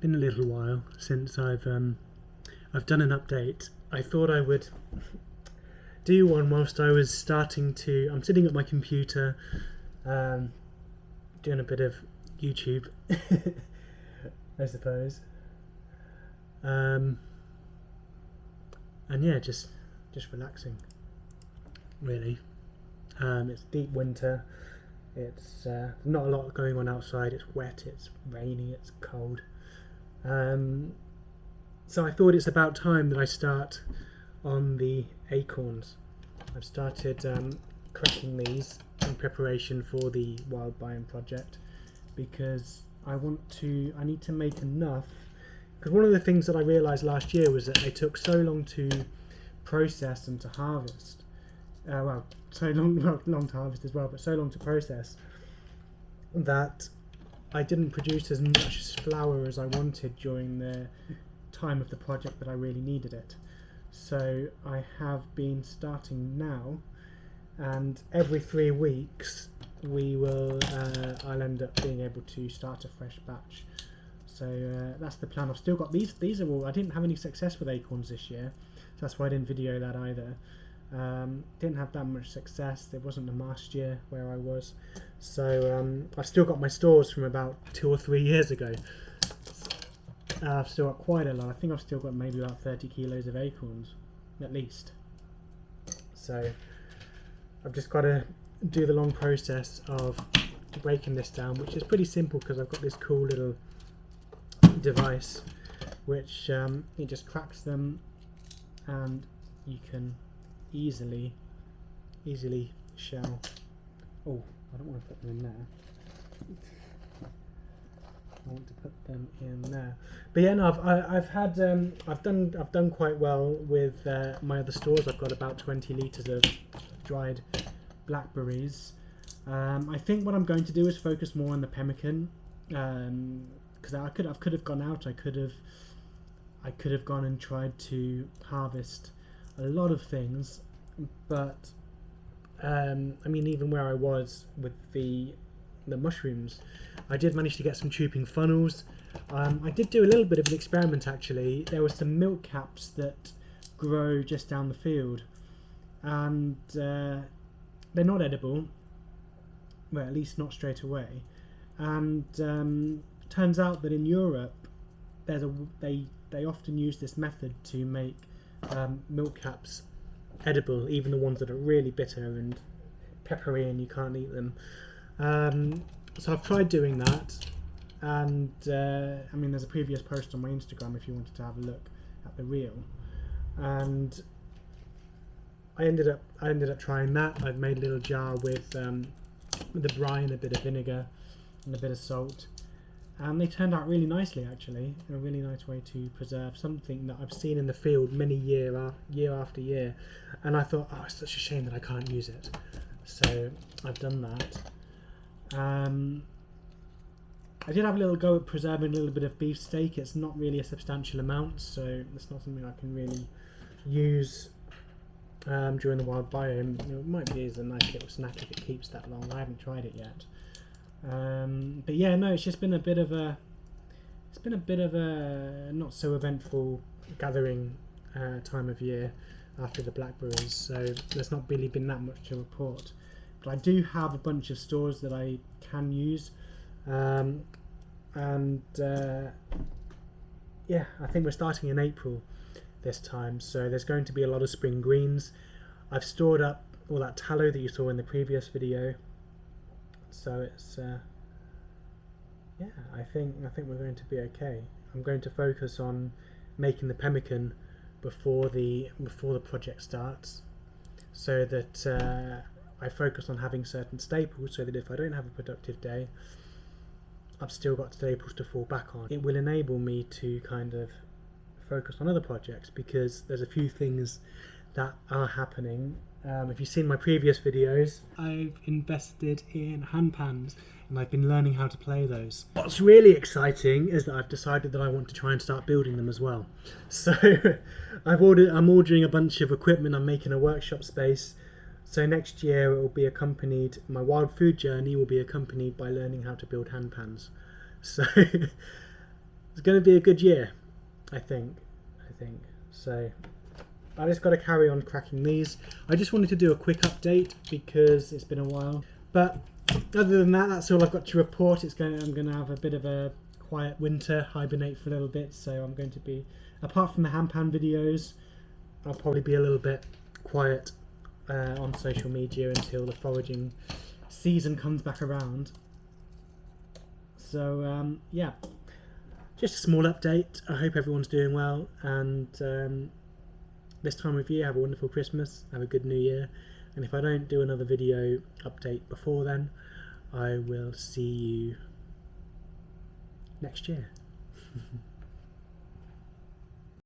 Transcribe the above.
been a little while since I've done an update. I thought I would do one whilst I was starting to. I'm sitting at my computer, doing a bit of YouTube, I suppose. And yeah, just relaxing, really. It's deep winter. It's not a lot going on outside. It's wet, it's rainy, it's cold. So I thought it's about time that I start on the acorns. I've started cracking these in preparation for the Wild Biome Project, because I need to make enough. Because one of the things that I realised last year was that they took so long to process and to harvest. So long to harvest as well, but so long to process, that I didn't produce as much flour as I wanted during the time of the project that I really needed it. So I have been starting now, and every 3 weeks I'll end up being able to start a fresh batch. So that's the plan. I've still got these are all. I didn't have any success with acorns this year, so that's why I didn't video that either. Didn't have that much success. There wasn't a last year where I was, so I've still got my stores from about 2 or 3 years ago. I've still got quite a lot. I think I've still got maybe about 30 kilos of acorns at least. So I've just got to do the long process of breaking this down, which is pretty simple because I've got this cool little device which it just cracks them, and you can easily shell. Oh, I don't want to put them in there. I want to put them in there. But yeah, no, I've done quite well with my other stores. I've got about 20 litres of dried blackberries. I think what I'm going to do is focus more on the pemmican, because I could have gone out. I could have gone and tried to harvest a lot of things, but I mean, even where I was with the mushrooms, I did manage to get some trooping funnels. I did do a little bit of an experiment actually. There were some milk caps that grow just down the field, and they're not edible, well, at least not straight away. And turns out that in Europe they often use this method to make milk caps edible, even the ones that are really bitter and peppery and you can't eat them. So I've tried doing that, and I mean, there's a previous post on my Instagram if you wanted to have a look at the reel, and I ended up trying that. I've made a little jar with the brine, a bit of vinegar and a bit of salt, and they turned out really nicely actually. A really nice way to preserve something that I've seen in the field many year after year, and I thought, oh, it's such a shame that I can't use it. So I've done that. I did have a little go at preserving a little bit of beef steak. It's not really a substantial amount, so it's not something I can really use during the wild biome. It might be as a nice little snack if it keeps that long. I haven't tried it yet. But yeah, no, it's just been a bit of a not so eventful gathering time of year after the blackberries, so there's not really been that much to report. But I do have a bunch of stores that I can use, and yeah, I think we're starting in April this time, so there's going to be a lot of spring greens. I've stored up all that tallow that you saw in the previous video, so it's yeah, I think we're going to be okay. I'm going to focus on making the pemmican before the project starts, so that I focus on having certain staples, so that if I don't have a productive day, I've still got staples to fall back on. It will enable me to kind of focus on other projects, because there's a few things that are happening. If you've seen my previous videos, I've invested in hand pans and I've been learning how to play those. What's really exciting is that I've decided that I want to try and start building them as well. So I'm ordering a bunch of equipment. I'm making a workshop space. So next year it will be accompanied, my wild food journey will be accompanied by learning how to build hand pans. So It's going to be a good year, I think. So I just got to carry on cracking these. I just wanted to do a quick update because it's been a while. But other than that, that's all I've got to report. I'm going to have a bit of a quiet winter, hibernate for a little bit. So I'm going to be, apart from the handpan videos, I'll probably be a little bit quiet on social media until the foraging season comes back around. So yeah, just a small update. I hope everyone's doing well, and this time of year, have a wonderful Christmas, have a good New Year, and if I don't do another video update before then, I will see you next year.